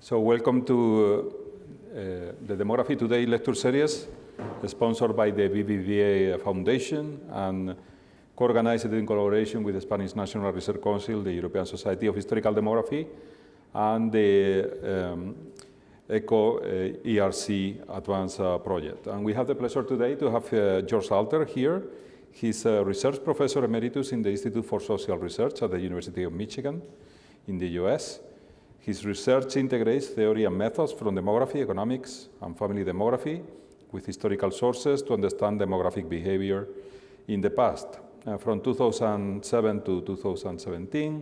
So welcome to the Demography Today lecture series, sponsored by the BBVA Foundation and co-organized in collaboration with the Spanish National Research Council, the European Society of Historical Demography, and the ECO-ERC Advanced Project. And we have the pleasure today to have George Alter here. He's a research professor emeritus in the Institute for Social Research at the University of Michigan in the US. His research integrates theory and methods from demography, economics, and family demography with historical sources to understand demographic behavior in the past. From 2007 to 2017,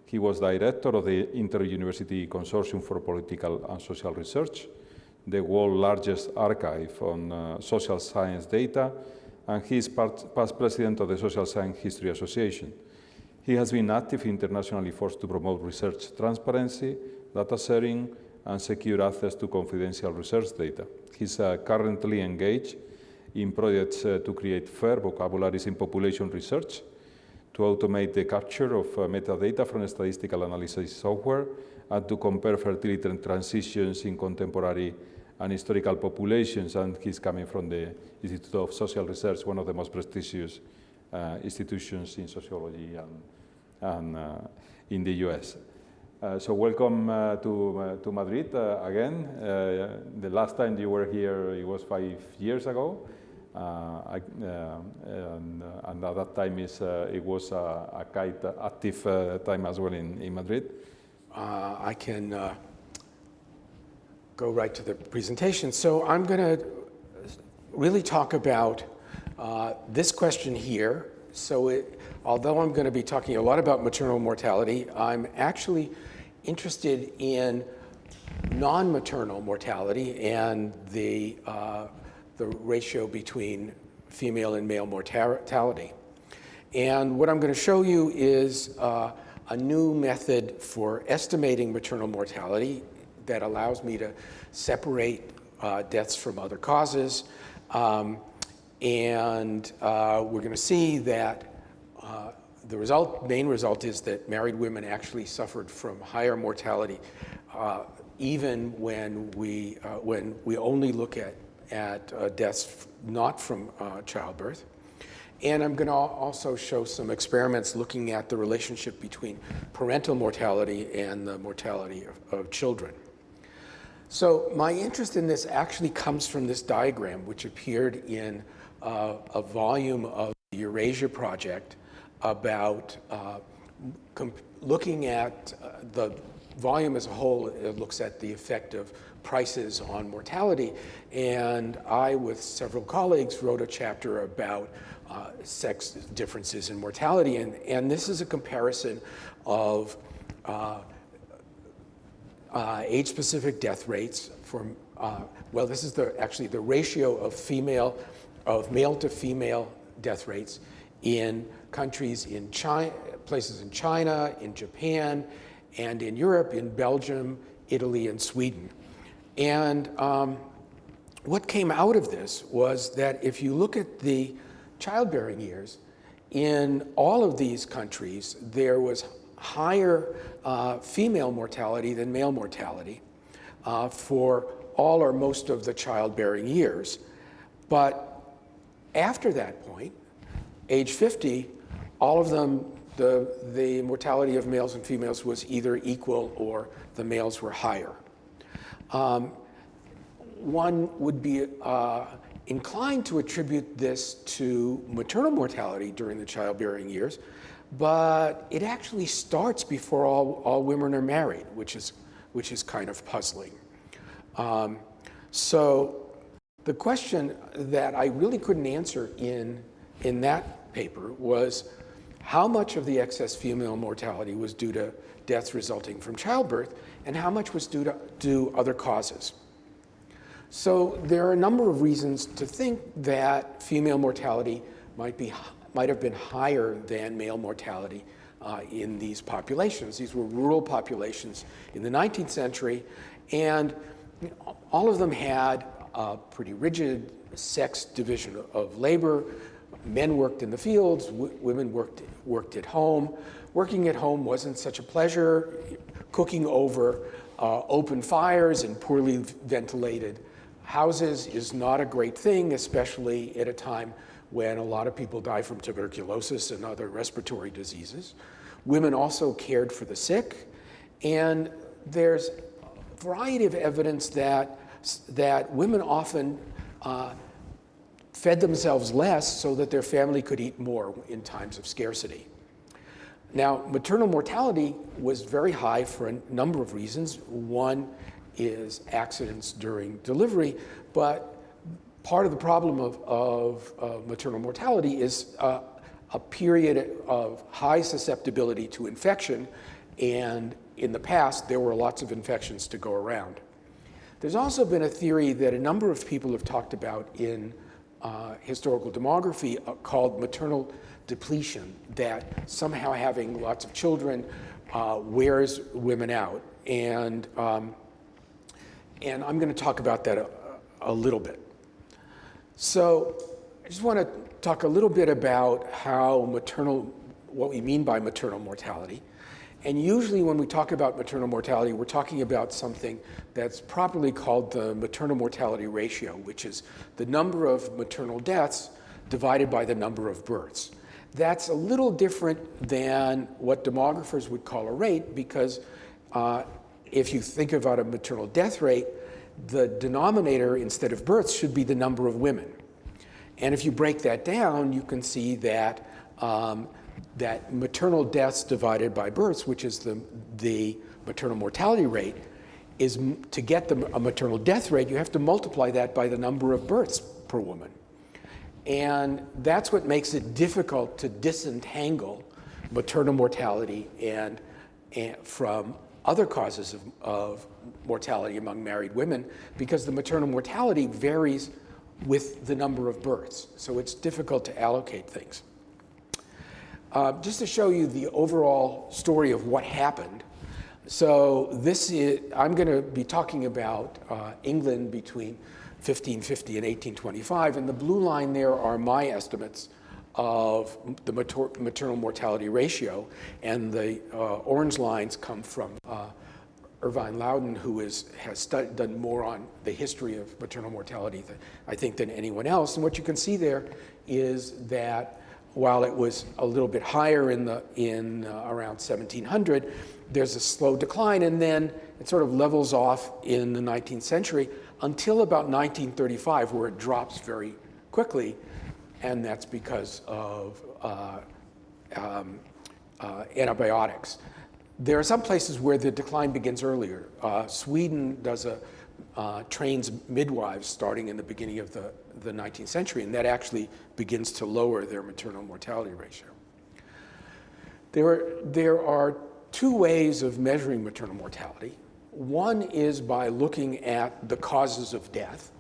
he was director of the Inter-University Consortium for Political and Social Research, the world's largest archive on social science data, and he is past president of the Social Science History Association. He has been active internationally forced to promote research transparency, data sharing, and secure access to confidential research data. He's currently engaged in projects to create fair vocabularies in population research, to automate the capture of metadata from statistical analysis software, and to compare fertility transitions in contemporary and historical populations. And he's coming from the Institute of Social Research, one of the most prestigious institutions in sociology and in the US. So welcome to Madrid again. The last time you were here, it was 5 years ago. And at that time it was a quite active time as well in Madrid. I can go right to the presentation. So I'm going to really talk about this question here. So although I'm going to be talking a lot about maternal mortality, I'm actually interested in non-maternal mortality and the ratio between female and male mortality. And what I'm going to show you is a new method for estimating maternal mortality that allows me to separate deaths from other causes. And we're going to see that the main result is that married women actually suffered from higher mortality, even when we only look at deaths not from childbirth. And I'm going to also show some experiments looking at the relationship between parental mortality and the mortality of children. So my interest in this actually comes from this diagram, which appeared in a volume of the Eurasia Project about looking at the volume as a whole. It looks at the effect of prices on mortality. And I, with several colleagues, wrote a chapter about sex differences in mortality. And this is a comparison of age-specific death rates from, well, this is actually the ratio of male to female death rates in countries in China, places in China, in Japan, and in Europe, in Belgium, Italy, and Sweden. And what came out of this was that if you look at the childbearing years, in all of these countries, there was higher female mortality than male mortality for all or most of the childbearing years. But after that point, age 50, all of them, the mortality of males and females was either equal or the males were higher. One would be inclined to attribute this to maternal mortality during the childbearing years, but it actually starts before all women are married, which is kind of puzzling. So the question that I really couldn't answer in that paper was how much of the excess female mortality was due to deaths resulting from childbirth and how much was due to other causes. So there are a number of reasons to think that female mortality might have been higher than male mortality in these populations. These were rural populations in the 19th century, and all of them had a pretty rigid sex division of labor. Men worked in the fields, women worked at home. Working at home wasn't such a pleasure. Cooking over Open fires in poorly ventilated houses is not a great thing, especially at a time when a lot of people die from tuberculosis and other respiratory diseases. Women also cared for the sick, and there's a variety of evidence that women often fed themselves less so that their family could eat more in times of scarcity. Now, maternal mortality was very high for a number of reasons. One is accidents during delivery, but part of the problem of maternal mortality is a period of high susceptibility to infection, and in the past, there were lots of infections to go around. There's also been a theory that a number of people have talked about in historical demography called maternal depletion, that somehow having lots of children wears women out. And I'm going to talk about that a little bit. So I just want to talk a little bit about what we mean by maternal mortality. And usually when we talk about maternal mortality, we're talking about something that's properly called the maternal mortality ratio, which is the number of maternal deaths divided by the number of births. That's a little different than what demographers would call a rate, because if you think about a maternal death rate, the denominator instead of births should be the number of women. And if you break that down, you can see that that maternal deaths divided by births, which is the maternal mortality rate, is to get a maternal death rate, you have to multiply that by the number of births per woman. And that's what makes it difficult to disentangle maternal mortality and from other causes of mortality among married women, because the maternal mortality varies with the number of births. So it's difficult to allocate things. Just to show you the overall story of what happened. So I'm going to be talking about England between 1550 and 1825, and the blue line there are my estimates of the maternal mortality ratio, and the orange lines come from Irvine Loudon, who has done more on the history of maternal mortality, I think, than anyone else. And what you can see there is that while it was a little bit higher in around 1700, there's a slow decline, and then it sort of levels off in the 19th century until about 1935, where it drops very quickly, and that's because of antibiotics. There are some places where the decline begins earlier. Sweden trains midwives starting in the beginning of the 19th century, and that actually begins to lower their maternal mortality ratio. There are two ways of measuring maternal mortality. One is by looking at the causes of death.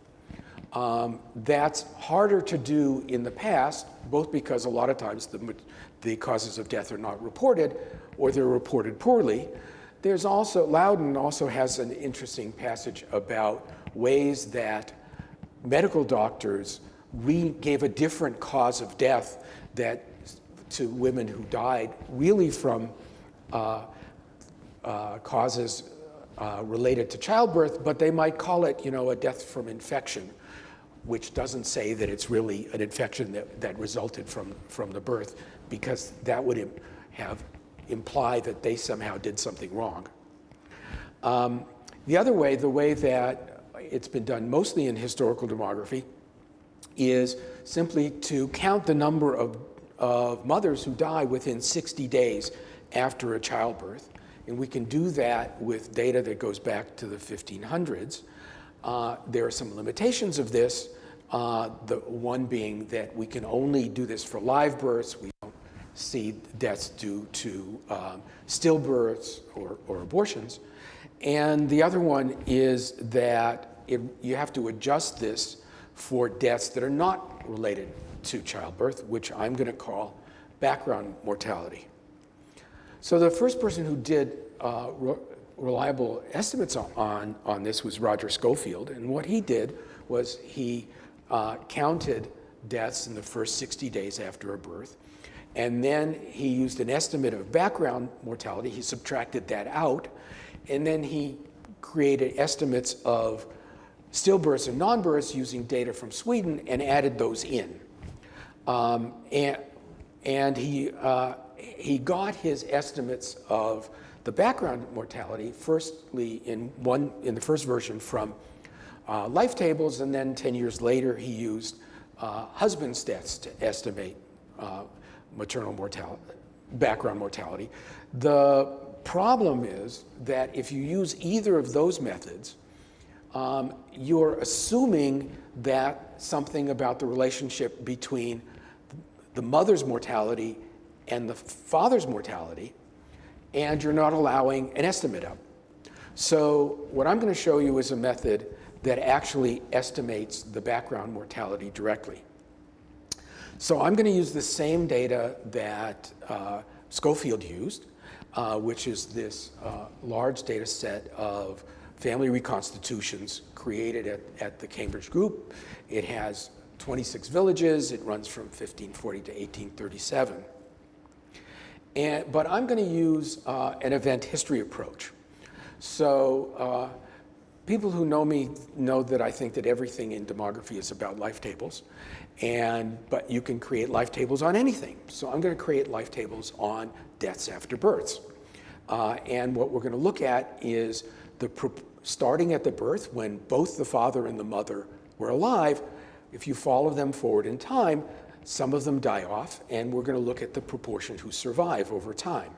That's harder to do in the past, both because a lot of times the causes of death are not reported, or they're reported poorly. Loudon also has an interesting passage about ways that medical doctors gave a different cause of death to women who died, really from causes related to childbirth, but they might call it, a death from infection, which doesn't say that it's really an infection that resulted from the birth, because that would imply that they somehow did something wrong. The other way, the way that it's been done mostly in historical demography, is simply to count the number of mothers who die within 60 days after a childbirth. And we can do that with data that goes back to the 1500s. There are some limitations of this, the one being that we can only do this for live births. We don't see deaths due to stillbirths or abortions. And the other one is that you have to adjust this for deaths that are not related to childbirth, which I'm going to call background mortality. So the first person who did reliable estimates on this was Roger Schofield, and what he did was he counted deaths in the first 60 days after a birth, and then he used an estimate of background mortality. He subtracted that out, and then he created estimates of stillbirths and non-births using data from Sweden and added those in. And he got his estimates of the background mortality, firstly in the first version from life tables, and then 10 years later he used husband's deaths to estimate maternal mortality, background mortality. The problem is that if you use either of those methods, you're assuming that something about the relationship between the mother's mortality and the father's mortality, and you're not allowing an estimate of. So what I'm going to show you is a method that actually estimates the background mortality directly. So I'm going to use the same data that Schofield used, which is this large data set of family reconstitutions created at the Cambridge Group. It has 26 villages. It runs from 1540 to 1837. But I'm going to use an event history approach. So people who know me know that I think that everything in demography is about life tables. But you can create life tables on anything. So I'm going to create life tables on deaths after births. And what we're going to look at is starting at the birth when both the father and the mother were alive. If you follow them forward in time, some of them die off, and we're going to look at the proportion who survive over time.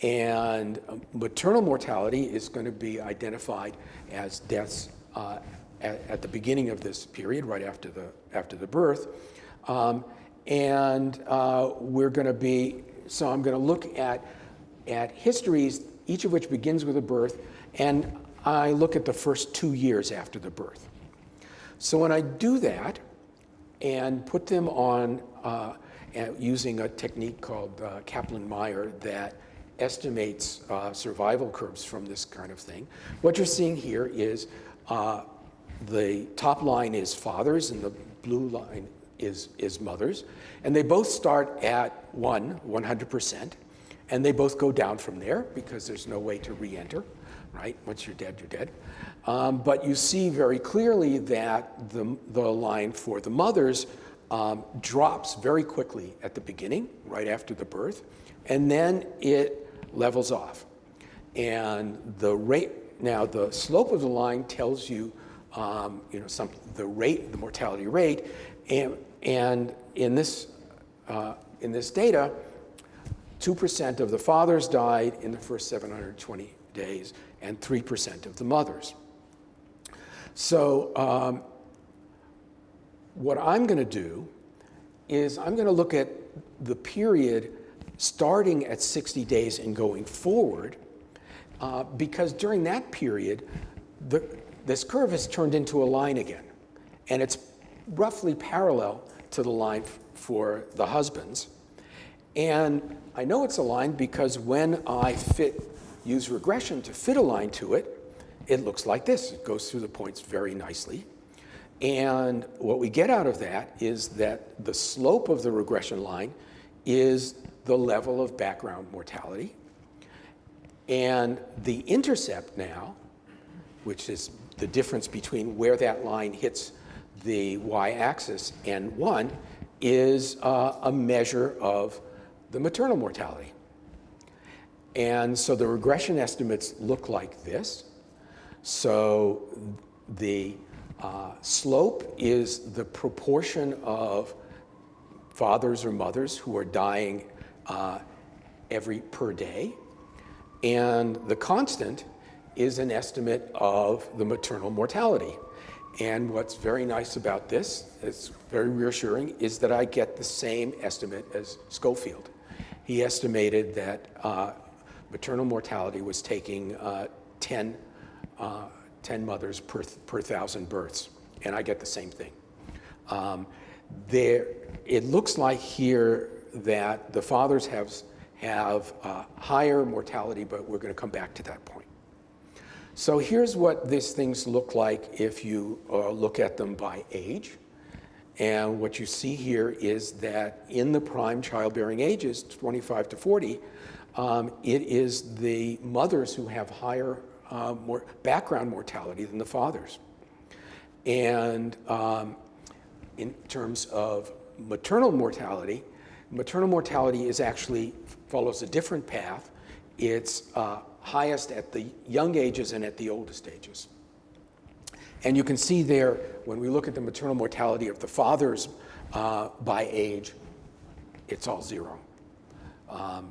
And maternal mortality is going to be identified as deaths at the beginning of this period, right after the birth. We're going to be, so I'm going to look at histories, each of which begins with a birth, and I look at the first 2 years after the birth. So when I do that and put them on using a technique called Kaplan-Meier that estimates survival curves from this kind of thing, what you're seeing here is the top line is fathers and the blue line is mothers, and they both start at 100%, and they both go down from there because there's no way to re-enter, right? Once you're dead, you're dead. But you see very clearly that the line for the mothers drops very quickly at the beginning, right after the birth, and then it levels off. And the rate, now the slope of the line tells you, the mortality rate, and in this data, 2% of the fathers died in the first 720 days, and 3% of the mothers. So what I'm going to do is I'm going to look at the period starting at 60 days and going forward, because during that period, this curve has turned into a line again, and it's roughly parallel to the line for the husbands. And I know it's a line because when I use regression to fit a line to it, it looks like this. It goes through the points very nicely. And what we get out of that is that the slope of the regression line is the level of background mortality. And the intercept now, which is the difference between where that line hits the y-axis and 1, is a measure of the maternal mortality. And so the regression estimates look like this. So the slope is the proportion of fathers or mothers who are dying per day. And the constant is an estimate of the maternal mortality. And what's very nice about this, it's very reassuring, is that I get the same estimate as Schofield. He estimated that maternal mortality was taking 10 mothers per 1,000 births, and I get the same thing. It looks like here that the fathers have higher mortality, but we're going to come back to that point. So here's what these things look like if you look at them by age. And what you see here is that in the prime childbearing ages, 25 to 40, it is the mothers who have higher more background mortality than the fathers. And in terms of maternal mortality is actually follows a different path. It's highest at the young ages and at the oldest ages. And you can see there, when we look at the maternal mortality of the fathers by age, it's all zero.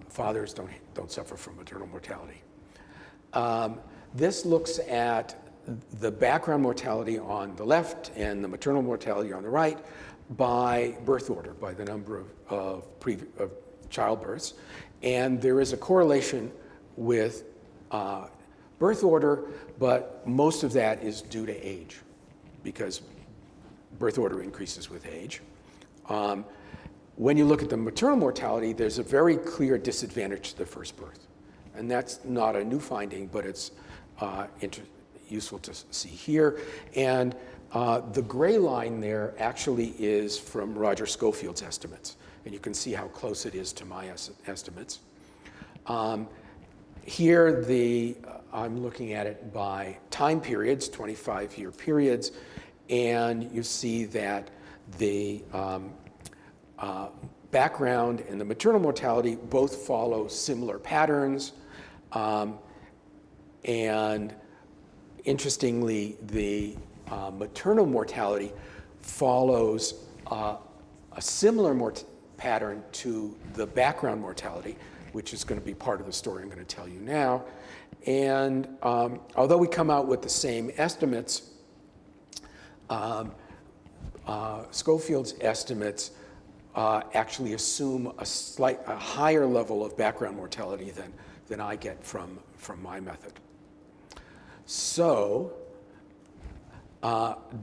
Fathers don't suffer from maternal mortality. This looks at the background mortality on the left and the maternal mortality on the right by birth order, by the number of childbirths. And there is a correlation with birth order, but most of that is due to age, because birth order increases with age. When you look at the maternal mortality, there's a very clear disadvantage to the first birth. And that's not a new finding, but it's useful to see here. And the gray line there actually is from Roger Schofield's estimates. And you can see how close it is to my estimates. Here, I'm looking at it by time periods, 25-year periods, and you see that the background and the maternal mortality both follow similar patterns. And interestingly, the maternal mortality follows a similar pattern to the background mortality, which is going to be part of the story I'm going to tell you now. And although we come out with the same estimates, Schofield's estimates actually assume a higher level of background mortality than I get from my method. So,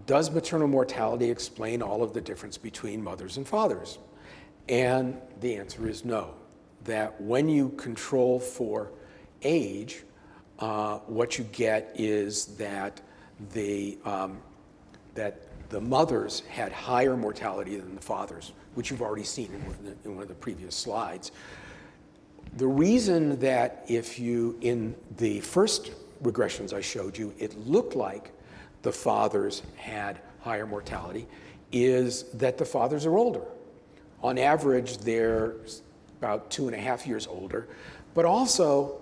does maternal mortality explain all of the difference between mothers and fathers? And the answer is no. That when you control for age, what you get is that the mothers had higher mortality than the fathers, which you've already seen in one of the previous slides. The reason that in the first regressions I showed you, it looked like the fathers had higher mortality is that the fathers are older. On average, they're about 2.5 years older, but also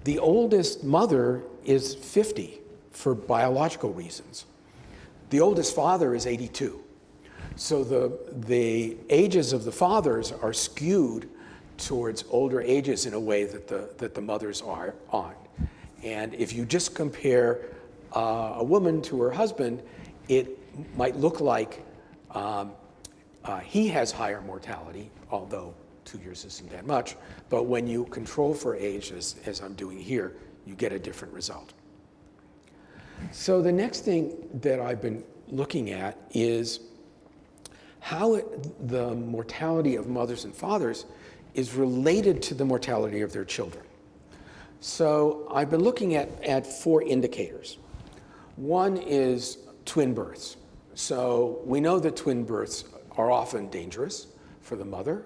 the oldest mother is 50 for biological reasons. The oldest father is 82. So the ages of the fathers are skewed towards older ages in a way that the mothers aren't. And if you just compare a woman to her husband, it might look like he has higher mortality, although 2 years isn't that much. But when you control for age, as I'm doing here, you get a different result. So the next thing that I've been looking at is how the mortality of mothers and fathers is related to the mortality of their children. So I've been looking at 4 indicators. One is twin births. So we know that twin births are often dangerous for the mother.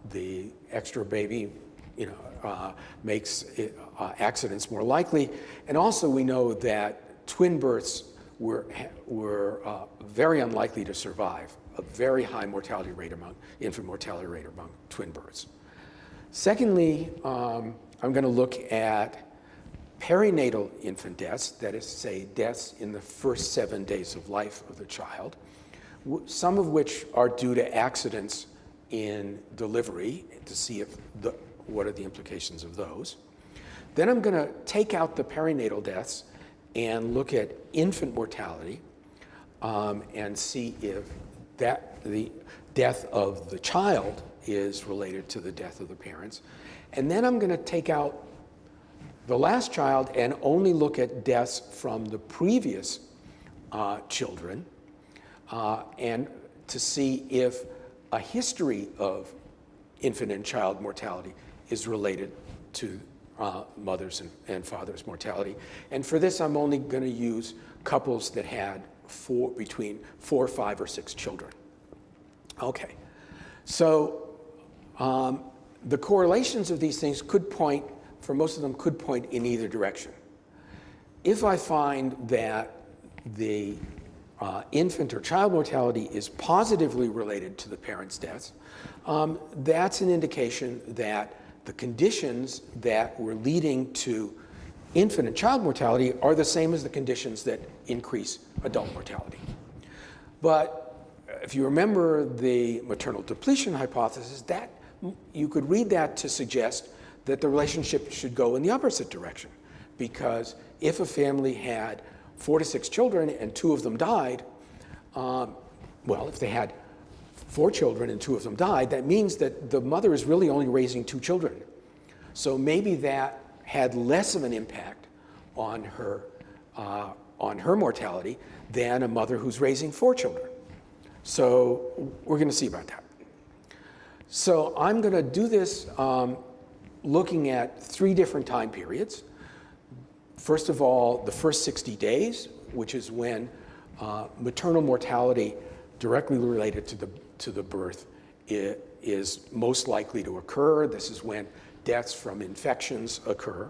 The extra baby, makes accidents more likely. And also we know that twin births were very unlikely to survive, a very high infant mortality rate among twin births. Secondly, I'm going to look at perinatal infant deaths, that is to say, deaths in the first 7 days of life of the child, some of which are due to accidents in delivery, to see what are the implications of those. Then I'm going to take out the perinatal deaths and look at infant mortality and see if the death of the child is related to the death of the parents. And then I'm going to take out the last child and only look at deaths from the previous children and to see if a history of infant and child mortality is related to mothers and fathers' mortality. And for this, I'm only going to use couples that had between 4, 5, or 6 children. Okay, so the correlations of these things could point for most of them, could point in either direction. If I find that the infant or child mortality is positively related to the parents' deaths, that's an indication that the conditions that were leading to infant and child mortality are the same as the conditions that increase adult mortality. But if you remember the maternal depletion hypothesis, that you could read that to suggest that the relationship should go in the opposite direction. Because if a family had 4 to 6 children and 2 of them died, well, if they had 4 children and 2 of them died, that means that the mother is really only raising 2 children. So maybe that had less of an impact on her mortality than a mother who's raising 4 children. So we're going to see about that. So I'm going to do this looking at 3 different time periods. First of all, the first 60 days, which is when maternal mortality directly related to the birth is most likely to occur. This is when deaths from infections occur.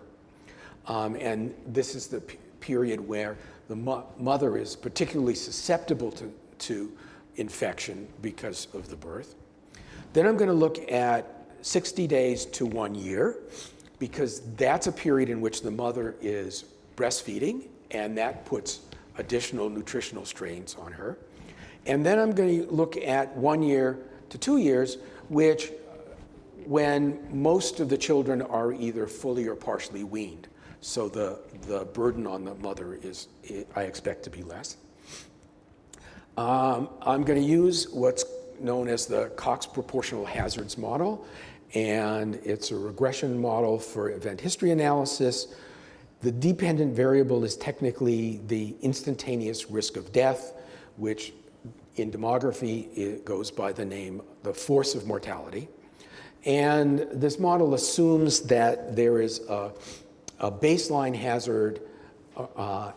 And this is the period where the mother is particularly susceptible to infection because of the birth. Then I'm going to look at 60 days to 1 year, because that's a period in which the mother is breastfeeding, and that puts additional nutritional strains on her. And then I'm going to look at 1 year to 2 years, which when most of the children are either fully or partially weaned. So the burden on the mother is, I expect, to be less. I'm going to use what's known as the Cox proportional hazards model, and it's a regression model for event history analysis. The dependent variable is technically the instantaneous risk of death, which in demography it goes by the name, the force of mortality. And this model assumes that there is a baseline hazard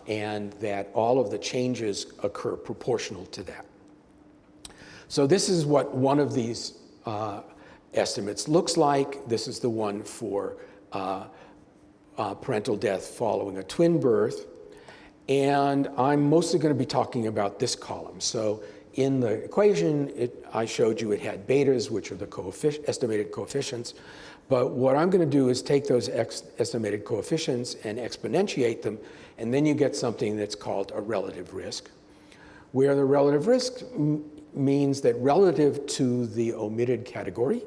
and that all of the changes occur proportional to that. So this is what one of these estimates looks like. This is the one for parental death following a twin birth. And I'm mostly going to be talking about this column. So in the equation, I showed you it had betas, which are the estimated coefficients. But what I'm going to do is take those estimated coefficients and exponentiate them, and then you get something that's called a relative risk, where the relative risk means that relative to the omitted category,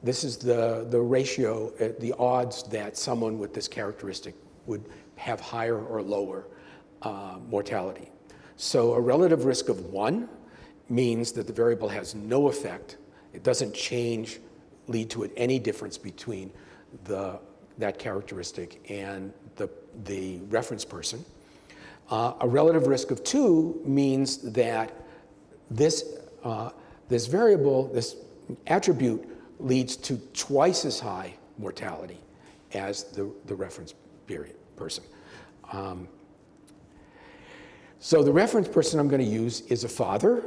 this is the ratio, the odds that someone with this characteristic would have higher or lower mortality. So a relative risk of 1 means that the variable has no effect. It doesn't lead to any difference between that characteristic and the reference person. A relative risk of 2 means that this variable, this attribute, leads to twice as high mortality as the reference person. So the reference person I'm going to use is a father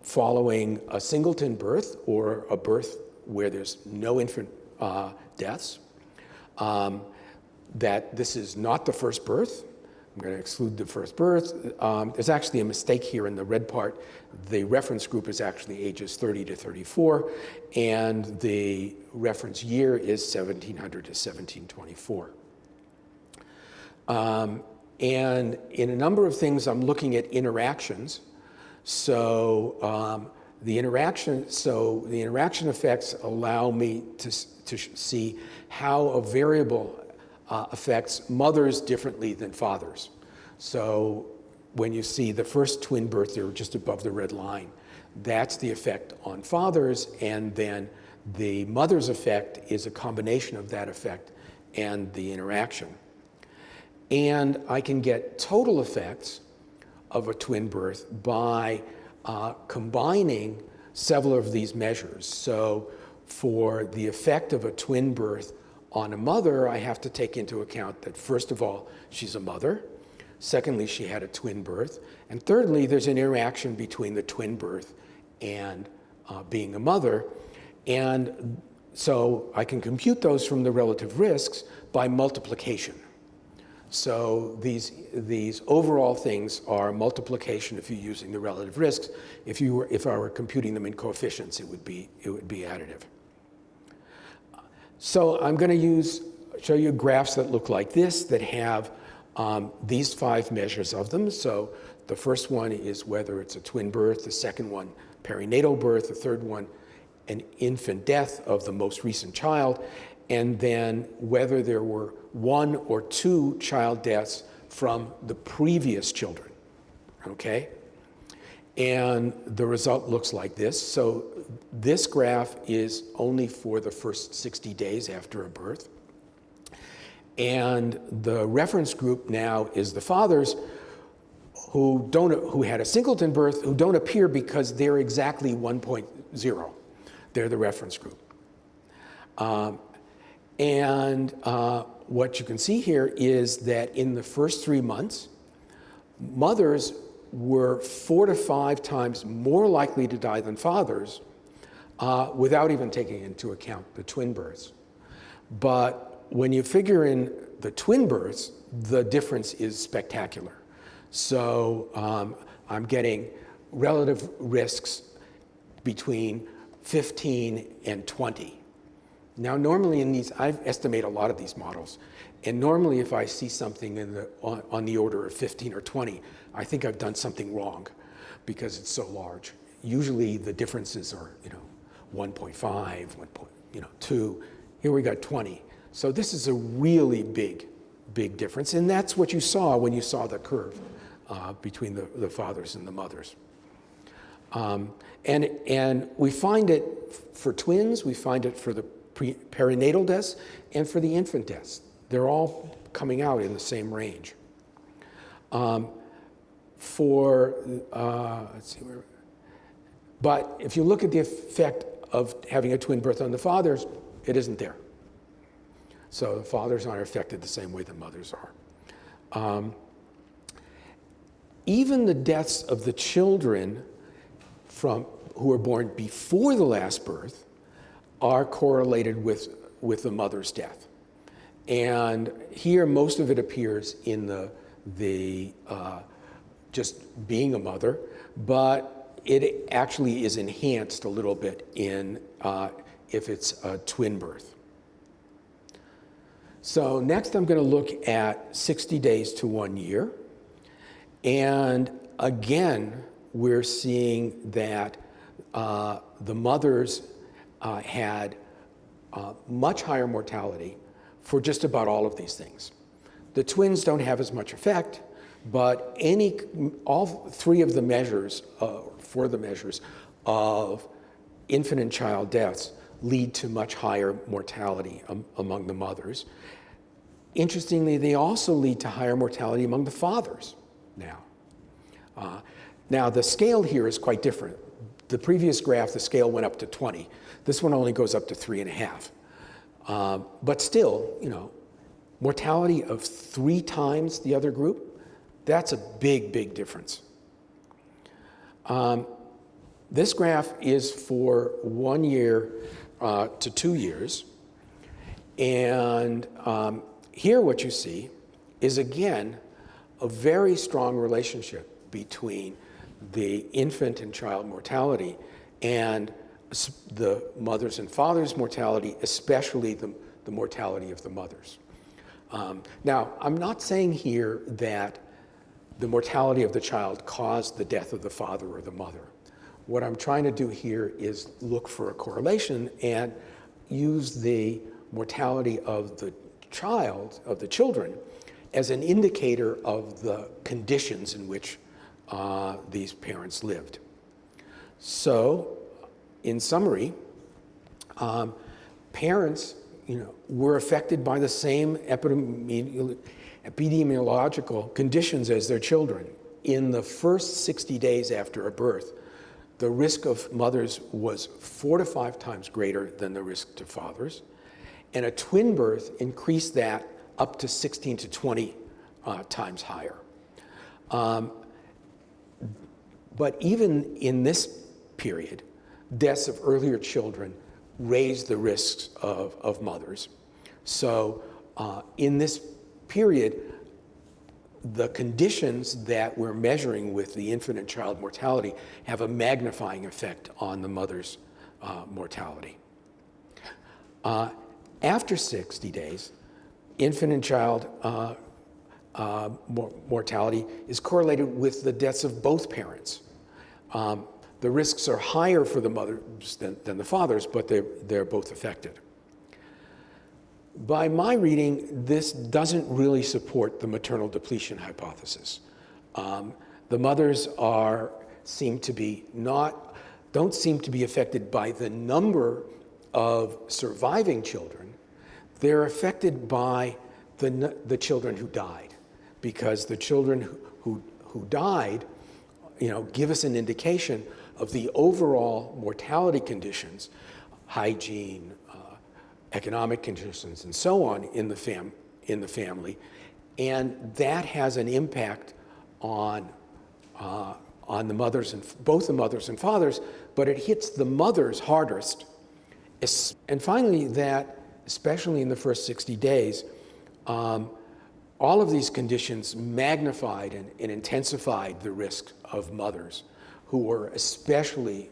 following a singleton birth or a birth where there's no infant deaths, that this is not the first birth. I'm going to exclude the first birth. There's actually a mistake here in the red part. The reference group is actually ages 30 to 34, and the reference year is 1700 to 1724. And in a number of things, I'm looking at interactions. So the interaction effects allow me to see how a variable affects mothers differently than fathers. So when you see the first twin birth, they're just above the red line. That's the effect on fathers, and then the mother's effect is a combination of that effect and the interaction. And I can get total effects of a twin birth by combining several of these measures. So for the effect of a twin birth on a mother, I have to take into account that, first of all, she's a mother. Secondly, she had a twin birth. And thirdly, there's an interaction between the twin birth and being a mother. And So I can compute those from the relative risks by multiplication. So these overall things are multiplication if you're using the relative risks. If I were computing them in coefficients, it would be additive. So I'm going to show you graphs that look like this that have these 5 measures of them. So the first one is whether it's a twin birth, the second one perinatal birth, the third one an infant death of the most recent child, and then whether there were 1 or 2 child deaths from the previous children, okay? And the result looks like this. So this graph is only for the first 60 days after a birth. And the reference group now is the fathers who had a singleton birth, who don't appear because they're exactly 1.0. They're the reference group. What you can see here is that in the first 3 months, mothers were 4 to 5 times more likely to die than fathers without even taking into account the twin births. But when you figure in the twin births, the difference is spectacular. So I'm getting relative risks between 15 and 20. Now, normally in these, I estimate a lot of these models, and normally if I see something on the order of 15 or 20, I think I've done something wrong because it's so large. Usually the differences are, 1.5, 2. Here we got 20. So this is a really big difference, and that's what you saw when you saw the curve between the fathers and the mothers. And we find it for twins, we find it for the perinatal deaths, and for the infant deaths. They're all coming out in the same range. But if you look at the effect of having a twin birth on the fathers, it isn't there. So the fathers aren't affected the same way the mothers are. Even the deaths of the children who were born before the last birth are correlated with the mother's death. And here most of it appears in the just being a mother, but it actually is enhanced a little bit if it's a twin birth. So next I'm going to look at 60 days to 1 year. And again, we're seeing that the mothers had much higher mortality for just about all of these things. The twins don't have as much effect, but all 3 of the measures, 4 of the measures of infant and child deaths lead to much higher mortality among the mothers. Interestingly, they also lead to higher mortality among the fathers now. Now, the scale here is quite different. The previous graph, the scale went up to 20. This one only goes up to 3.5. But still, mortality of 3 times the other group, that's a big difference. This graph is for 1 year to 2 years. And here what you see is, again, a very strong relationship between the infant and child mortality and the mothers and fathers' mortality, especially the mortality of the mothers. Now, I'm not saying here that the mortality of the child caused the death of the father or the mother. What I'm trying to do here is look for a correlation and use the mortality of the children, as an indicator of the conditions in which these parents lived. So, in summary, parents, were affected by the same epidemiological conditions as their children. In the first 60 days after a birth, the risk of mothers was 4 to 5 times greater than the risk to fathers, and a twin birth increased that up to 16 to 20 times higher. But even in this period, deaths of earlier children raise the risks of mothers. So in this period, the conditions that we're measuring with the infant and child mortality have a magnifying effect on the mother's mortality. After 60 days, infant and child mortality is correlated with the deaths of both parents. The risks are higher for the mothers than the fathers, but they're both affected. By my reading, this doesn't really support the maternal depletion hypothesis. The mothers don't seem to be affected by the number of surviving children. They're affected by the children who died, because the children who died, give us an indication of the overall mortality conditions, hygiene, economic conditions, and so on in the family, and that has an impact on the mothers and both the mothers and fathers, but it hits the mothers hardest. And finally, that especially in the first 60 days, all of these conditions magnified and intensified the risk of mothers who were especially